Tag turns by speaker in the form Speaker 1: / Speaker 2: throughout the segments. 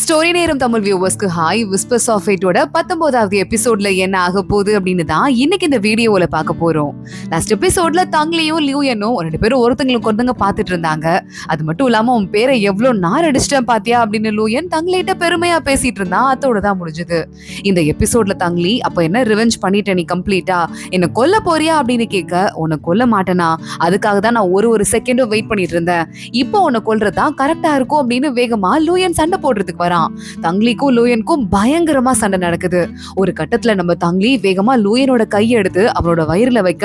Speaker 1: Story நேரம் Tamil வியூவர்ஸ்க்கு hi. Whispers of ஃபேட்டோட 19வது எபிசோட்ல என்ன ஆக போகுது அப்படின்னு தான் இன்னைக்கு இந்த வீடியோல பார்க்க போறோம். லாஸ்ட் எபிசோட்ல தங்லியும் லியூயனும் ரெண்டு பேரும் ஒருத்தங்களுக்கு ஒருத்தங்க பார்த்துட்டு இருந்தாங்க. அது மட்டும் இல்லாம உன் பேரை எவ்வளவு நார் அடிச்சிட்டேன் பாத்தியா அப்படின்னு லூயன் தங்கிலிட்ட பெருமையா பேசிட்டு இருந்தான். அதோட தான் முடிஞ்சது இந்த எபிசோட்ல. தங்லி அப்ப என்ன ரிவெஞ்ச் பண்ணிட்ட நீ கம்ப்ளீட்டா, என்ன கொல்ல போறியா அப்படின்னு கேட்க, உன்னை கொல்ல மாட்டேனா, அதுக்காக தான் நான் ஒரு செகண்டும் வெயிட் பண்ணிட்டு இருந்தேன், இப்போ உன்னை கொல்றதுதான் கரெக்டா இருக்கும் அப்படின்னு வேகமா லூயன் சண்டை போடுறதுக்கு வரான். தங்லிக்கும் லூயனுக்கும் பயங்கரமா சண்டை நடக்குது. ஒரு கட்டத்துல நம்ம தங்லி வேகமா லூயனோட கையை எடுத்து அவனோட வயிறுல வைக்க,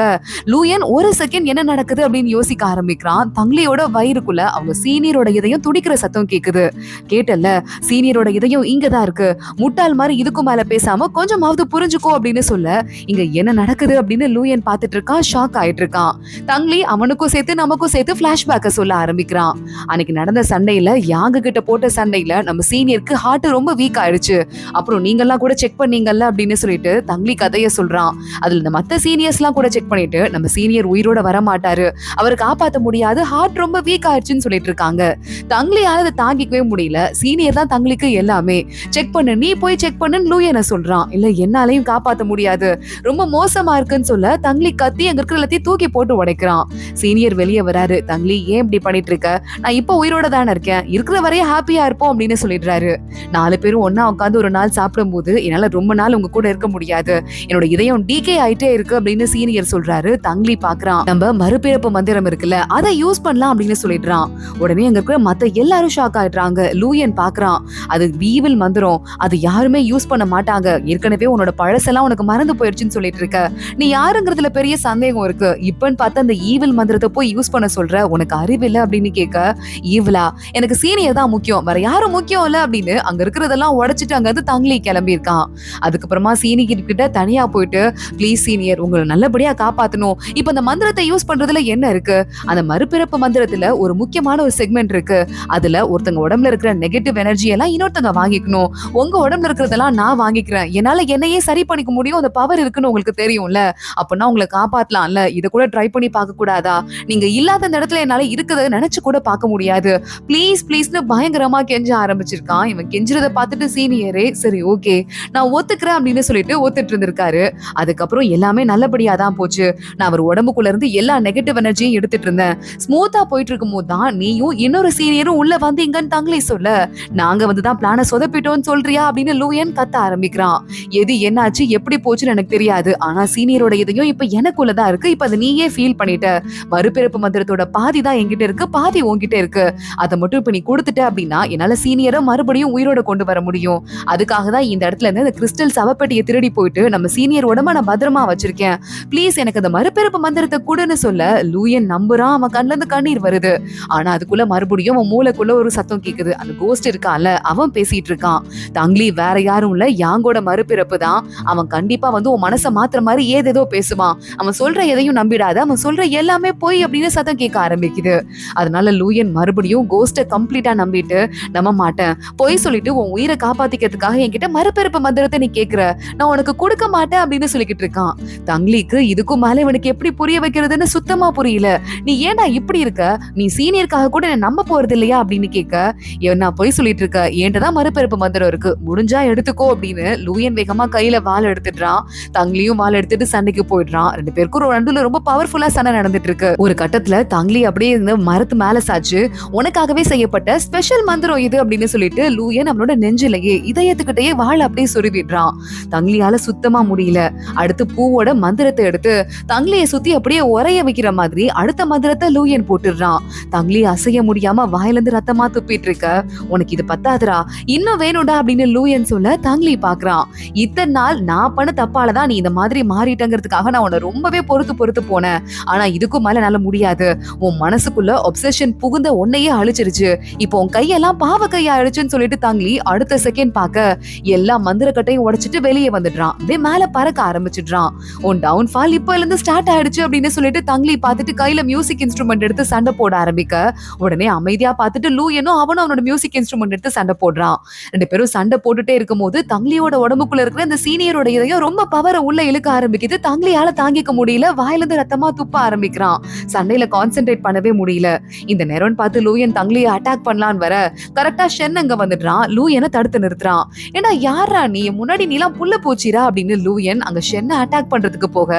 Speaker 1: லூயன் ஒரு செகண்ட் என்ன நடக்குது அப்படின்னு யோசிக்க ஆரம்பிக்கிறான். தங்லியோட வயிறுக்குள்ள அவங்க சீனியரோட இதயம் துடிக்கிற சத்தம் கேக்குது. கேட்டல்ல, சீனியரோட இதயம் இங்கதான் இருக்கு, முட்டாள் மாதிரி இதுக்கும் மேல பேசாம கொஞ்சமாவது புரிஞ்சுக்கோ அப்படின்னு சொல்ல, இங்க என்ன நடக்குது அப்படின்னு லூயன் பாத்துட்டு இருக்கான். ஷாக் ஆயிட்டு இருக்கான். தங்லி அவனுக்கும் சேர்த்து நமக்கும் சேர்த்து பிளாஷ்பேக்க சொல்ல ஆரம்பிக்கிறான். அன்னைக்கு நடந்த சண்டையில யாங்க கிட்ட போட்ட சண்டையில நம்ம சீனியருக்கு ஹார்ட் ரொம்ப வீக் ஆயிடுச்சு, அப்புறம் நீங்கெல்லாம் கூட செக் பண்ணீங்கல்ல அப்படின்னு சொல்லிட்டு தங்லி கதைய சொல்றான். அதுல இந்த மத்த சீனியர்ஸ் எல்லாம் கூட செக் பண்ணிட்டு நம்ம சீனியர் உயிரோட வர மாட்டாரு, அவரை காப்பாத்த முடியாது, ஹார்ட் ரொம்ப வீக் ஆயிடுச்சுன்னு சொல்லிட்டு இருக்காங்க. தங்லியால அதை தாங்கிக்கவே முடியல. சீனியர் தான் தங்லிக்கு எல்லாமே. செக் பண்ணு, நீ போய் செக் பண்ணுன்னு லூயனை சொல்றான். இல்ல என்னாலையும் காப்பாத்த முடியாது, ரொம்ப மோசமா இருக்குன்னு சொல்ல தங்லி கத்தி அங்க இருக்கிற எல்லாத்தையும் தூக்கி போட்டு உடைக்கிறான். சீனியர் வெளியே வராரு. தங்லி ஏன் இப்படி பண்ணிட்டு இருக்க, நான் இப்ப உயிரோட தானே இருக்கேன், இருக்கிற வரைய ஹாப்பியா இருப்போம் அப்படின்னு சொல்லிடுறாரு. 4 பேரும் ஒன்னா உட்காந்து ஒரு நாள் சாப்பிடும் போது, என்னால ரொம்ப நாள் உங்க கூட இருக்க முடியாது, என்னோட இதயம் டிகே ஆயிட்டே இருக்கு அப்படின்னு சீனியர் சொல்றாரு. தங்லி பாக்குறான், நம்ம மறுபிறப்பு மந்திரம் இருக்குல்ல, அதை யூஸ் பண்ணலாம் அப்படின்னு சொல்லிடுறான். உடனே அங்க இருக்கிற மத்த எல்லாரும் ஷாக் ஆயிடுறாங்க. லூயன் பாக்குறான், அது ஈவில் மந்திரம், அது யாருமே யூஸ் பண்ண மாட்டாங்க, ஏற்கனவே உன்னோட பழசெல்லாம் உனக்கு மறந்து போயிடுச்சுன்னு சொல்லிட்டு இருக்க, நீ யாருங்கிறதுல பெரிய சந்தேகம் இருக்கு, இப்பன்னு பார்த்து அந்த ஈவில் மந்திரத்தை போய் யூஸ் பண்ண சொல்ற, உனக்கு அறிவில்லை அப்படின்னு கேட்க, ஈவிலா, எனக்கு சீனியர் தான் முக்கியம், வேற யாரும் முக்கியம் இல்ல அப்படின்னு அங்க இருக்கிறதெல்லாம் உடைச்சிட்டு அங்க இருந்து தங்லி கிளம்பி இருக்கான். அதுக்கப்புறமா சீனியர் கிட்ட தனியா போயிட்டு, ப்ளீஸ் சீனியர், உங்களை நல்லபடியா காப்பாத்தணும், இப்ப அந்த மந்திரத்தை யூஸ் பண்றதுல என்ன இருக்கு, அந்த மறுபிறப்பு மந்திரத்துல ஒரு முக்கியமான ஒரு செக்மெண்ட் இருக்கு, அதுல ஒருத்தங்க உடம்புல இருக்கிற நெகட்டிவ் எனர்ஜி எல்லாம் இன்னொருத்தங்க வாங்கிக்கணும், உங்க உடம்புல இருக்கிறதெல்லாம் நான் வாங்கிக்கிறேன், என்னால என்னையே சரி பண்ணிக்க முடியும், அந்த பவர் இருக்குன்னு உங்களுக்கு தெரியும்ல, அப்படின்னா உங்களை காப்பாத்தலாம்ல, இதை கூட ட்ரை பண்ணி பார்க்க கூடாதா, நீங்க இல்லாத இந்த இடத்துல என்னால இருக்கிறத நினைச்சு கூட பார்க்க முடியாது, ப்ளீஸ் ப்ளீஸ்னு பயங்கரமா கெஞ்ச ஆரம்பிச்சிருக்கான். இவன் கெஞ்சுறத பார்த்துட்டு சீனியரே சரி ஓகே நான் ஒத்துக்கிறேன் அப்படின்னு சொல்லிட்டு ஒத்துட்டு இருந்திருக்காரு. அதுக்கப்புறம் எல்லாமே நல்லபடியா தான் போச்சு. நான் அவர் உடம்புக்குள்ள இருந்து எல்லா நெகட்டிவ் எனர்ஜியும் எடுத்துட்டு இருந்தேன். ஸ்மூத்தா போயிட்டு இருக்கும் போது தான் நீயும் இன்னொரு சீனியரும் உள்ள வந்தீங்கன்னு தங்லி சொல்ல, நாங்க வந்துதான் பிளான சொதப்பிட்டோம்னு சொல்றியா அப்படின்னு லூயன் கத்த ஆரம்பிக்கிறான். எது என்னாச்சு எப்படி போச்சுன்னு எனக்கு தெரியாது, ஆனா சீனியரோட இதையும் இப்ப எனக்குள்ளதான் இருக்கு, இப்ப அதை நீயே ஃபீல் பண்ணிட்ட, மறுபிறப்பு மந்திரத்தோட பாதி தான் என்கிட்ட இருக்கு, பாதி உன்கிட்ட இருக்கு, அதை மட்டும் இப்ப நீ கொடுத்துட்ட அப்படின்னா என்னால சீனியரை மறுபடியும் உயிரோட கொண்டு வர முடியும். அதுக்காக தான் இந்த இடத்துல இருந்து இந்த கிறிஸ்டல் சவப்பெட்டியை திருடி போயிட்டு நம்ம சீனியர் உடம்ப நான் பத்திரமா வச்சிருக்கேன், ப்ளீஸ் எனக்கு அந்த மறுபிறப்பு மந்திரத்தை கூடன்னு சொல்ல, லூயன் நம்புறான். அவன் கண்ணுல இருந்து கண்ணீர் வருது. ஆனா அதுக்குள்ள மறுபடியும் அவன் மூளைக்குள்ள ஒரு சத்தம் கேக்குது. அந்த கோஸ்ட் இருக்கான்ல, அவன் பேசிட்டு இருக்கான். தங்லி வேற யாரும் இல்ல, யாங்கோட மறுபிறப்பு தான், அவன் கண்டிப்பா வந்து உன் மனசை மாத்திர மாதிரி ஏதேதோ பேசுவான், அவன் சொல்ற எதையும் நம்பிடாத, அவன் சொல்ற எல்லாமே போய் அப்படின்னு சத்தம் கேட்க ஆரம்பிக்குது. அதனால லூயன் மறுபடியும் கோஸ்ட கம்ப்ளீட்டா நம்பிட்டு, நம்ப மாட்டேன், பொய் சொல்லிட்டு உன் உயிரை காப்பாத்திக்கிறதுக்காக என்கிட்ட மறுபிறப்பு மந்திரத்தை நீ கேக்குற, நான் உனக்கு கொடுக்க மாட்டேன் அப்படின்னு சொல்லிக்கிட்டு இருக்கான். தங்லிக்கு இதுக்கும் மேல இவனுக்கு எப்படி புரிய வைக்கிறதுன்னு சுத்தமா புரியல. நீ ஏன்டா இப்படி இருக்க, நீ சீனியருக்காக கூட என்ன நம்ப போறது இல்லையா அப்படின்னு கேட்க, நான் பொய் சொல்லிட்டு இருக்க, ஏன்டதான் மறுபிறப்பு மந்திரம் இருக்கு, முடிஞ்சா எடுத்துக்கோ அப்படின்னு லூயன் வேகமா கையில வாள் எடுத்துடுறான். தங்லியும் வாள் எடுத்துட்டு சண்டைக்கு போயிடுறான். ரெண்டு பேருக்கும் நடுவுல ரொம்ப பவர்ஃபுல்லா சண்டை நடந்துட்டு இருக்கு. ஒரு கட்டத்துல தங்லி அப்படியே இந்த மரத்து மேல சாச்சு, உனக்காகவே செய்யப்பட்ட ஸ்பெஷல் மந்திரம் இது அப்படின்னு சொல்லிட்டு லூயன் அவனோட நெஞ்சிலேயே இதயத்துக்கிட்டே வாழ அப்படியே சொருவிடுறான். தங்லியால சுத்தமா முடியல. அடுத்து பூவோட மந்திரத்தை எடுத்து தங்லிய சுத்தி அப்படியே உரைய வைக்கிற மாதிரி அடுத்த மந்திரத்தை லூயன் போட்டுடுறான். தங்லி அசைய முடியாம வாயிலிருந்து ரத்தமா துப்பிட்டு இருக்க, உனக்கு இது பத்தாதுரா, இன்னும் வேணும்டா அப்படின்னு லூயன் சொல்ல தங்லி பாக்குறான். இத்தனை நாள் நான் பண்ண தப்பாலதான் நீ இந்த மாதிரி மாறிட்டங்கிறதுக்காக நான் உன்னை ரொம்பவே பொறுத்து போனேன், ஆனா இதுக்கும் மேல என்னால முடியாது, உன் மனசுக்குள்ள ஒப்சஷன் புகுந்த உன்னையே அழிச்சிருச்சு, இப்போ உன் கையெல்லாம் பாவ கையா அழிச்சுன்னு சொல்லிட்டு தங்லி அடுத்த செகண்ட் பார்க்க எல்லா மந்திரக்கட்டையும் உடைச்சிட்டு வெளியே வந்துடுறான். அப்படியே மேல பறக்க ஆரம்பிச்சிடுறான். உன் டவுன்ஃபால் இப்ப இருந்து ஸ்டார்ட் ஆயிடுச்சு அப்படின்னு சொல்லிட்டு தங்லி பார்த்துட்டு கையில மியூசிக் இன்ஸ்ட்ருமெண்ட் எடுத்து சண்டை போட ஆரம்பிக்க, உடனே அமைதியா பார்த்துட்டு லூயனும் அவனும் அவனோட மியூசிக் இன்ஸ்ட்ருமெண்ட் எடுத்து சண்டை போடுறான். ரெண்டு பேரும் சண்டை போட்டுட்டே இருக்கும் போது தங்லியோட உடம்புக்குள்ள இருக்கிற இந்த சீனியரோட இதயம் ரொம்ப பவரை உள்ள இழுக்க ஆரம்பிக்குது. தங்லியால தாங்கிக்க முடியல, வாயிலிருந்து ரத்தமா துப்ப ஆரம்பிக்கிறான். சண்டையில கான்சென்ட்ரேட் பண்ணவே முடியல. இந்த நேரம் பார்த்து லூயன் தங்லியை அட்டாக் பண்ணலான்னு வர கரெக்டா ஷென் அங்க வந்துடுறான். லூயனை தடுத்து நிறுத்துறான். ஏண்டா யாரா நீ, முன்னாடி நீலாம் புல்ல போச்சிரா அப்படின்னு லூயன் அங்க ஷென்னை அட்டாக் பண்றதுக்கு போக,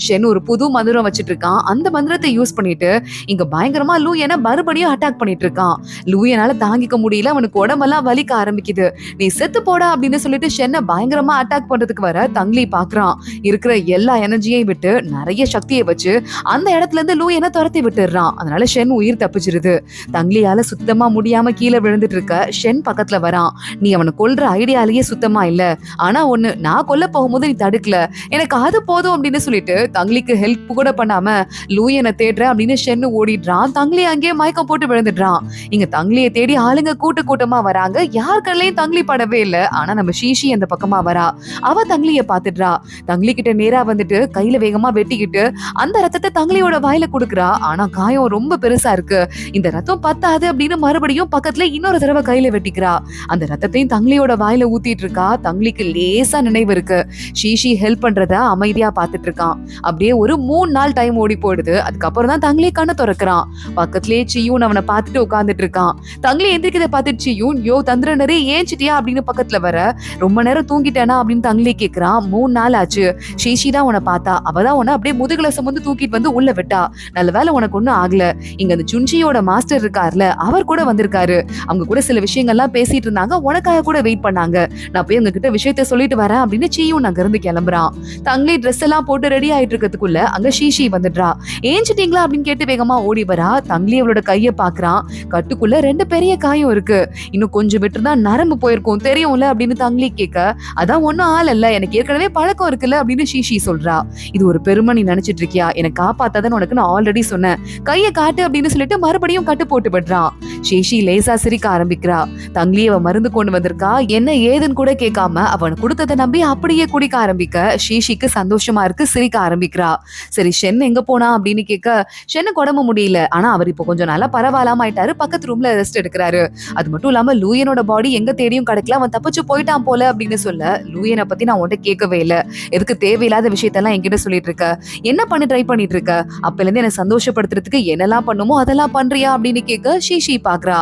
Speaker 1: ஷென் ஒரு புது மந்திரம் வச்சிட்டு இருக்கான். அந்த மந்திரத்தை யூஸ் பண்ணிட்டு இங்க பயங்கரமா லூயனை மறுபடியும் அட்டாக் பண்ணிட்டு இருக்கான். லூயனால தாங்கிக்க முடியல, அவனுக்கு உடம்பெல்லாம் வலிக்க ஆரம்பிக்குது. நீ செத்து போடா அப்படின்னு சொல்லிட்டு ஷென்னை பயங்கரமா அட்டாக் பண்றதுக்கு வர தங்லி பாக்குறான். இருக்கிற எல்லா எனர்ஜியையும் விட்டு நிறைய சக்தியை வச்சு அந்த இடத்துல இருந்து லூயனை துரத்தி விட்டுறான். அதனால ஷென் உயிர் தப்பிச்சிருது. தங்லியால சுத்தமா முடியாம கீழே விழுந்துட்டு இருக்க ஷென் பக்கத்துல வரான். நீ அவனை கொல்ற ஐடியாலேயே சுத்தமா இல்ல, ஆனா ஒண்ணு, நான் கொல்ல போகும்போது நீ தடுக்கல, எனக்கு அது போதும் அப்படின்னு சொல்லிட்டு தங்லிக்கு ஹெல்ப் கூட பண்ணாம லூயனை தேடுற அப்படின்னு ஷென்னு ஓடிடுறான். தங்லி அங்கேயே மயக்கம் போட்டு விழுந்துடுறான். இங்க தங்லியை தேடி ஆளுங்க கூட்டமா வராங்க. யார் கண்ணையும் தங்லி படவே இல்ல. ஆனா நம்ம ஷீஷி அந்த பக்கமா வரா. அவ தங்லிய பாத்துடுறா. தங்லி கிட்ட நேரா வந்துட்டு கையில வேகமா வெட்டிக்கிட்டு அந்த ரத்தத்தை தங்லியோட வாயில குடுக்குறா. ஆனா காயம் ரொம்ப பெருசா இருக்கு. இந்த ரத்தம் பத்தாது அப்படின்னு மறுபடியும் பக்கத்துல இன்னொரு தடவை கையில வெட்டிக்கிறா. அந்த ரத்தத்தையும் தங்லியோட வாயில ஊத்திட்டு இருக்கா. தங்லிக்கு லேசா நினைவு இருக்கு. ஷீஷி ஹெல்ப் பண்றத அமைதியா பாத்துட்டு இருக்கான். அப்படியே ஒரு 3 நாள் டைம் ஓடி போயிடுது. அதுக்கப்புறம் தான் தங்லி கண்ணை திறக்கிறான். பக்கத்திலேயே சியூன் அவனை பார்த்துட்டு உட்காந்துட்டு இருக்கான். தங்லி எந்திரிக்கிறத பார்த்துட்டு சியூன், யோ தந்திரனரே ஏஞ்சிட்டியா அப்படின்னு பக்கத்துல வர, ரொம்ப நேரம் தூங்கிட்டேனா அப்படின்னு தங்லி கேக்குறான். 3 நாள் ஆச்சு. ஷீஷி தான் உன்னை பார்த்தா. அவதான் உன்னை அப்படியே முதுகுல சுமந்து தூக்கிட்டு வந்து உள்ள விட்டா. நல்ல வேலை உனக்கு ஒண்ணும் ஆகல. இங்க அந்த சுன்ஷியோட மாஸ்டர் இருக்காருல, அவர் கூட வந்திருக்காரு. அவங்க கூட சில விஷயங்கள்லாம் பேசிட்டு இருந்தாங்க. உனக்காக கூட வெயிட் பண்ணாங்க. நான் போய் உங்ககிட்ட விஷயத்த சொல்லிட்டு வரேன் அப்படின்னு சியூன் அங்க இருந்து கிளம்புறான். தங்லி ட்ரெஸ் எல்லாம் போட்டு ரெடி ஆயிட்டு இருக்கிறதுக்குள்ள அங்க ஷீஷி வந்துடுறா. ஏஞ்சிட்டீங்களா அப்படின்னு கேட்டு வேகமா ஓடி வரா. தங்லி அவளோட கைய பாக்குறான். கட்டுக்குள்ள 2 பெரிய காயம் இருக்கு. இன்னும் கொஞ்சம் விட்டுருந்தா நரம்பு போயிருக்கும் தெரியும்ல அப்படின்னு தங்லி கேட்க, அதான் ஒன்னும் ஆள் இல்ல, எனக்கு ஏற்கனவே பழக்கம் இருக்குல்ல அப்படின்னு ஷீஷி சொல்றா. இது ஒரு பெருமை நீ நினைச்சிட்டு இருக்கியா? எனக்கு காப்பாத்தாதான் உனக்கு நான் ஆல்ரெடி சொன்னேன். கைய காட்டு அப்படின்னு சொல்லிட்டு மறுபடியும் கட்டு போட்டு விடுறான். ஷீஷி லேசா சிரிக்க ஆரம்பிக்கிறா. தங்லி அவ மருந்து கொண்டு வந்திருக்கா, என்ன ஏதுன்னு கூட கேட்காம அவன் கொடுத்ததை நம்பி அப்படியே குடிக்க ஆரம்பிக்க ஷீஷிக்கு சந்தோஷமா இருக்கு, சிரிக்க ஆரம்பிக்கிறா. சரி ஷென் எங்க போனா அப்படின்னு கேட்க, ஷென்னுக்கு உடம்பு முடியல, ஆனா அவர் இப்போ கொஞ்சம் நல்லா பரவாயில்லாம ஆயிட்டாரு, பக்கத்து ரூம்ல ரெஸ்ட் எடுக்கிறாரு. அது மட்டும் இல்லாம லூயனோட பாடி எங்க தேடியும் கிடைக்கல, அவன் தப்பிச்சு போயிட்டான் போல அப்படின்னு சொல்ல, லூயனை பத்தி நான் உன்கிட்ட கேட்கவே இல்ல, எதுக்கு தேவையில்லாத விஷயத்தெல்லாம் என்கிட்ட சொல்லிட்டு இருக்க, என்ன பண்ண ட்ரை பண்ணிட்டு இருக்க, அப்பல இருந்து என்ன சந்தோஷப்படுத்துறதுக்கு என்னெல்லாம் பண்ணுமோ அதெல்லாம் பண்றியா அப்படின்னு கேட்க ஷீஷி பாக்குறா.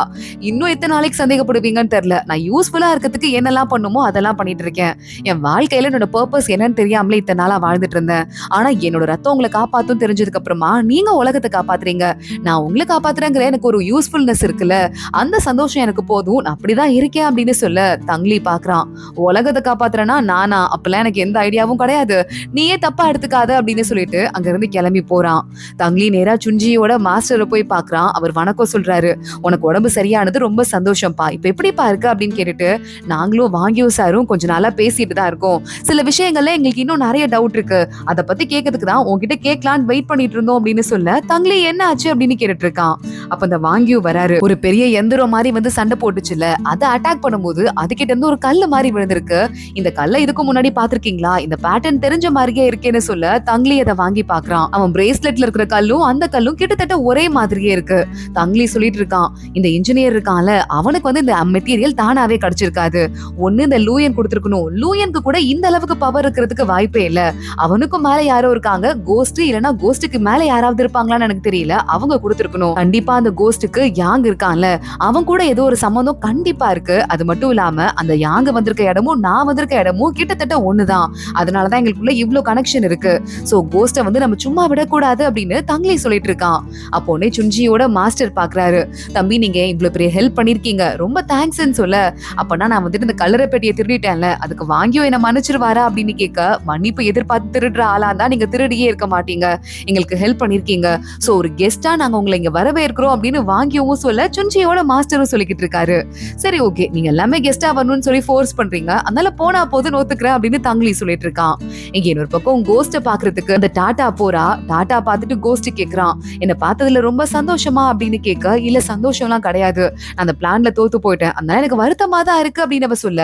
Speaker 1: இன்னும் எத்தனை நாளைக்கு சந்தேகப்படுவீங்கன்னு தெரியல, நான் யூஸ்ஃபுல்லா இருக்கிறதுக்கு என்னெல்லாம் பண்ணுமோ அதெல்லாம் பண்ணிட்டு இருக்கேன். என் வாழ்க்கையில என்னோட பர்பஸ் என்னன்னு தெரியாமலே இத்தனை நாளா வாழ்ந்துட்டு இருந்தேன். ஆனா என்னோட ரத்தம் உங்களை காப்பாத்தும் தெரிஞ்சதுக்கு அப்புறமா நீங்க உலகத்தை காப்பாத்துறீங்க, நான் உங்களை காப்பாத்துறேங்கிற எனக்கு ஒரு யூஸ்ஃபுல்னஸ் இருக்குல்ல, அந்த சந்தோஷம் எனக்கு போதும், நான் அப்படிதான் இருக்கேன் அப்படின்னு சொல்ல தங்லி பாக்குறான். உலகத்தை காப்பாத்துறேன்னா நானா? அப்பெல்லாம் எனக்கு எந்த ஐடியாவும் கிடையாது, நீயே தப்பா எடுத்துக்காத அப்படின்னு சொல்லிட்டு அங்க இருந்து கிளம்பி போறான். தங்லி நேரா சுஞ்சியோட மாஸ்டரை போய் பாக்குறான். அவர் வணக்கம் சொல்றாரு. உனக்கு உடம்பு சரியானது ரொம்ப சந்தோஷம்ப்பா, இப்ப எப்படிப்பா இருக்கு அப்படின்னு கேட்டுட்டு, நாங்களும் வாங்கியோ சாரும் கொஞ்ச நாளா பேசிட்டு தான் இருக்கோம், சில விஷயங்கள்ல எங்களுக்கு இன்னும் நிறைய டவுட் இருக்கு, அத பத்தி கேட்கறதுக்கு தான் உன்கிட்ட கேட்கலான்னு வெயிட் பண்ணிட்டு இருந்தோம் அப்படின்னு சொல்ல தங்லி என்ன ஆச்சு அப்படின்னு கேட்டுட்டு இருக்கான். அப்ப அந்த வாங்கியோ வராரு. ஒரு பெரிய எந்திரம் மாதிரி வந்து சண்டை போட்டுச்சுல, அதை அட்டாக் பண்ணும்போது அதுகிட்ட இருந்து ஒரு கல்லு மாதிரி விழுந்திருக்கு. இந்த கல்லை இதுக்கு முன்னாடி பாத்திருக்கீங்களா, இந்த பேட்டர்ன் தெரிஞ்ச மாதிரியே இருக்கேன்னு சொல்ல தங்லி அதை வாங்கி பாக்குறான். அவன் பிரேஸ்லெட்ல இருக்கிற கல்லும் அந்த கல்லும் கிட்டத்தட்ட ஒரே மாதிரியே இருக்கு. தங்லி சொல்லிட்டு இருக்கான், இந்த இன்ஜினியர் இருக்கான்ல, அவனுக்கு வந்து இந்த மெட்டீரியல் தானாவே கிடைச்சிருக்காது, ஒண்ணு இந்த லூயன் கொடுத்திருக்கணும், லூயனுக்கு கூட இந்த அளவுக்கு பவர் இருக்கிறதுக்கு வாய்ப்பே இல்ல, அவனுக்கும் மேல யாரோ இருக்காங்க, கோஸ்ட் இல்லனா கோஸ்டுக்கு மேல யாராவது இருப்பாங்களான்னு எனக்கு தெரியல, அவங்க கொடுத்திருக்கணும். கண்டிப்பா அந்த கோஸ்டுக்கு யாங் இருக்கான்ல, அவன் கூட ஏதோ ஒரு சம்பந்தம் கண்டிப்பா இருக்கு. அது மட்டும் இல்லாம அந்த யாங் வந்திருக்க இடமும் நான் வந்திருக்க இடமும் கிட்டத்தட்ட ஒண்ணுதான், அதனாலதான் எங்களுக்குள்ள இவ்ளோ கனெக்ஷன் இருக்கு. சோ கோஸ்ட வந்து நம்ம சும்மா விடக்கூடாது அப்படின்னு தங்லி சொல்லிட்டு இருக்கான். அப்போனே சுஞ்சியோட மாஸ்டர் பாக்குறாரு. தம்பி நீங்க இவ்வளவு பெரிய ஹெல்ப் பண்ணிருக்கீங்க, ரொம்ப தேங்க்ஸ்ன்னு சொல்ல, அப்பனா நான் வந்துட்டு இந்த கல்லறை பெட்டியை திருடிட்டேன்ல, அதுக்கு வாங்கியோ என்ன மன்னிச்சிருவாரா அப்படின்னு கேட்க, மன்னிப்பு எதிர்பார்த்து திருடுற ஆளா இருந்தா நீங்க திருடியே இருக்க மாட்டீங்க, எங்களுக்கு ஹெல்ப் பண்ணிருக்கீங்க, சோ ஒரு கெஸ்டா நாங்க உங்களை இங்க வரவேற்கிறோம் அப்படின்னு வாங்கியவும் சொல்ல சுஞ்சியோட மாஸ்டரும் சொல்லிக்கிட்டு இருக்காரு. சரி ஓகே, நீங்க எல்லாமே கெஸ்டா வரணும்னு சொல்லி ஃபோர்ஸ் பண்றீங்க, அதனால போனா போது நோத்துக்கிறேன் அப்படின்னு தங்லி சொல்லிட்டு இருக்கான். இங்க இன்னொரு பக்கம் கோஸ்ட பாக்குறதுக்கு அந்த டாடா போறா. டாடா பார்த்துட்டு கோஸ்ட் கேக்குறான், என்ன பார்த்ததுல ரொம்ப சந்தோஷமா அப்படின்னு கேட்க, இல்ல சந்தோஷம்லாம் கிடையாது, நான் அந்த பிளான்ல தோத்து போயிட்டேன், அதனால எனக்கு வருத்தமா தான் இருக்கு அப்படின்னு அவ சொல்ல,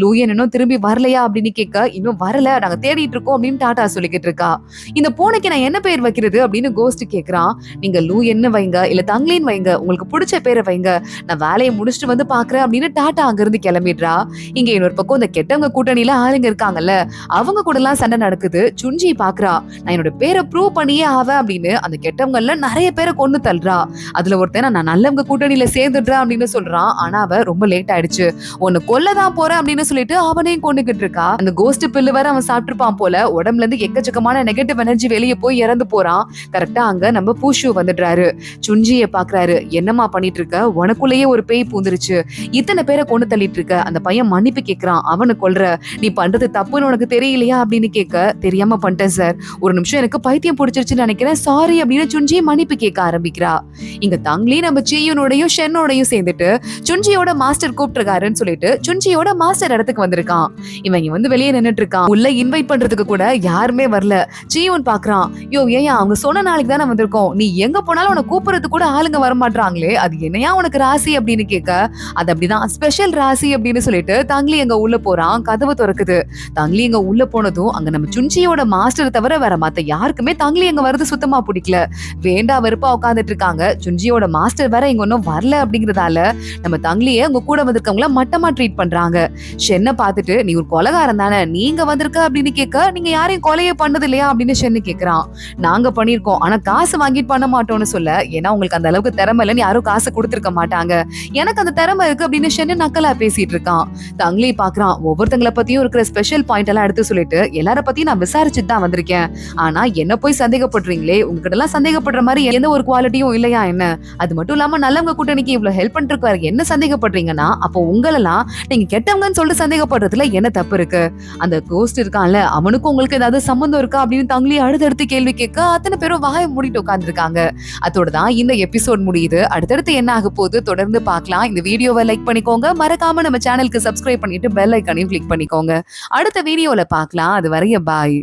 Speaker 1: லூயன் இன்னும் திரும்பி வரலையா அப்படின்னு கேட்க, இன்னும் வரல, நாங்க தேடிட்டு இருக்கோம் அப்படின்னு டாடா சொல்லிக்கிட்டு இருக்கா. இந்த பூனைக்கு நான் என்ன பேர் வைக்கிறது அப்படின்னு கோஸ்ட் கேக்குறான். நீங்க லூயன்னு வைங்க, இல்ல தங்லின்னு வைங்க, உங்களுக்கு பிடிச்ச பேரை வைங்க, நான் வேலையை முடிச்சுட்டு வந்து பாக்குறேன் அப்படின்னு டாடா அங்க இருந்து கிளம்பிடுறா. இங்க இன்னொரு பக்கம் இந்த கெட்டவங்க கூட்டணியில ஆளுங்க இருக்காங்கல்ல, அவங்க கூட எல்லாம் சண்டை நடக்குது. சுஞ்சி பாக்குறா, நான் என்னோட பேரை ப்ரூவ் பண்ணியே ஆவேன் அப்படின்னு அந்த கெட்டவங்கல்ல நிறைய பேரை கொண்டு தள்ளுறா. அதுல ஒருத்தன் நான் நல்லவங்க கூட்டணியில சேர்ந்துடுறேன் அப்படின்னு சொல்றான். ஆனா அவ அவ ரொம்ப லேட் ஆயிடுச்சு, உன்னை கொல்லதான் போறேன் அப்படின்னு சொல்லிட்டு அவனையும் கொண்டுகிட்டு இருக்கா. அந்த கோஸ்ட் பில்லு வேற அவன் சாப்பிட்டுருப்பான் போல. உடம்புல இருந்து எக்கச்சக்கமான நெகட்டிவ் எனர்ஜி வெளியே போய் இறந்து போறான். கரெக்டா அங்க நம்ம பூஷு வந்துடுறாரு. சுஞ்சியை பாக்குறாரு. என்னமா பண்ணிட்டு இருக்க, உனக்குள்ளேயே ஒரு பேய் பூந்துருச்சு, இத்தனை பேரை கொண்டு தள்ளிட்டு இருக்க. அந்த பையன் மன்னிப்பு கேட்கிறான். அவனை கொல்ற, நீ பண்றது தப்புன்னு உனக்கு தெரியலையா அப்படின்னு கேட்க, தெரியாம பண்ணிட்டேன் சார், ஒரு நிமிஷம் எனக்கு பைத்தியம் பிடிச்சிருச்சுன்னு நினைக்கிறேன், சாரி அப்படின்னு சுஞ்சியை மன்னிப்பு கேட்க ஆரம்பிக்கிறா. இங்க தங்லி நம்ம சீயுனோடையும் ஷென்னோடையும் சேர்ந்துட்டு சுஞ்சியோட மாஸ்டர் கூப்பிட்டுருக்காருன்னு சொல்லிட்டு சுஞ்சியோட மாஸ்டர் இடத்துக்கு வந்திருக்கான். இவங்க வந்து வெளியே நின்னுட்டு இருக்கான். உள்ள இன்வைட் பண்றதுக்கு கூட யாருமே வரல. சீயோன் பாக்குறான். யோ ஏயா, அவங்க சொன்ன நாளைக்கு தானே வந்திருக்கோம், நீ எங்க போனாலும் உனக்கு கூப்பிடுறது கூட ஆளுங்க வரமாட்டாங்களே, அது என்னையா உனக்கு ராசி அப்படின்னு கேட்க, அது அப்படிதான் ஸ்பெஷல் ராசி அப்படின்னு சொல்லிட்டு தங்லி அங்க உள்ள போறான். கதவு திறக்குது. தங்லி அங்க உள்ள போனதும் அங்க நம்ம சுஞ்சியோட மாஸ்டர் தவிர வேற மத்த யாருக்குமே தங்லி அங்க வரது சுத்தமா பிடிக்கல. வேண்டா வெறுப்பா உட்காந்துட்டு இருக்காங்க. சுஞ்சியோட மாஸ்டர் வேற இங்க ஒன்னும் வரல அப்படிங்கறதால நம்ம தங்லிய உங்க கூட வந்திருக்கவங்கள மட்டமா ட்ரீட் பண்றாங்க. ஷென்னை பார்த்துட்டு, நீ ஒரு கொலைகாரன் தானே, நீங்க வந்திருக்க அப்படின்னு கேட்க, நீங்க யாரையும் கொலையே பண்ணது இல்லையா அப்படின்னு ஷென்னு கேக்குறான். நாங்க பண்ணிருக்கோம், ஆனா காசு வாங்கிட்டு பண்ண மாட்டோம்னு சொல்ல, ஏன்னா உங்களுக்கு அந்த அளவுக்கு திறமை இல்லைன்னு யாரும் காசு கொடுத்திருக்க மாட்டாங்க, எனக்கு அந்த திறமை இருக்கு அப்படின்னு ஷென்னு நக்கலா பேசிட்டு இருக்கான். தங்லி பாக்குறான். ஒவ்வொருத்தங்களை பத்தியும் இருக்கிற ஸ்பெஷல் பாயிண்ட் எல்லாம் எடுத்து சொல்லிட்டு, எல்லார பத்தியும் நான் விசாரிச்சுட்டு தான் வந்திருக்கேன், ஆனா என்ன போய் சந்தேகப்படுறீங்களே, உங்ககிட்ட எல்லாம் சந்தேகப்படுற மாதிரி எந்த ஒரு குவாலிட்டியும் இல்லையா என்ன, அது மட்டும் இல்லாம நல்லவங்க கூட்டணிக்கு இவ்வளவு ஹெல்ப் பண்ணிட்டு இருக்காரு, என்ன சந்தேகப்படுறீங்கன்னா அப்போ உங்களெல்லாம் நீங்க கெட்டவங்கன்னு சொல்லிட்டு சந்தேகப்படுறதுல என்ன தப்பு இருக்கு, அந்த கோஸ்ட் இருக்கான்ல அவனுக்கும் உங்களுக்கு ஏதாவது சம்பந்தம் இருக்கா அப்படின்னு தங்லி அடுத்தடுத்து கேள்வி கேட்க, அத்தனை பேரும் வாயை மூடிட்டு உட்கார்ந்துருக்காங்க. அதோட தான் இந்த எபிசோட் முடியுது. அடுத்தடுத்து என்ன ஆக போகுது தொடர்ந்து பார்க்கலாம். இந்த வீடியோவை லைக் பண்ணிக்கோங்க, மறக்காம நம்ம சேனலுக்கு சப்ஸ்கிரைப் பண்ணிட்டு பெல் ஐக்கானையும் கிளிக் பண்ணிக்கோங்க. அடுத்த வீடியோல பார்க்கலாம். அது வரைய பாய்.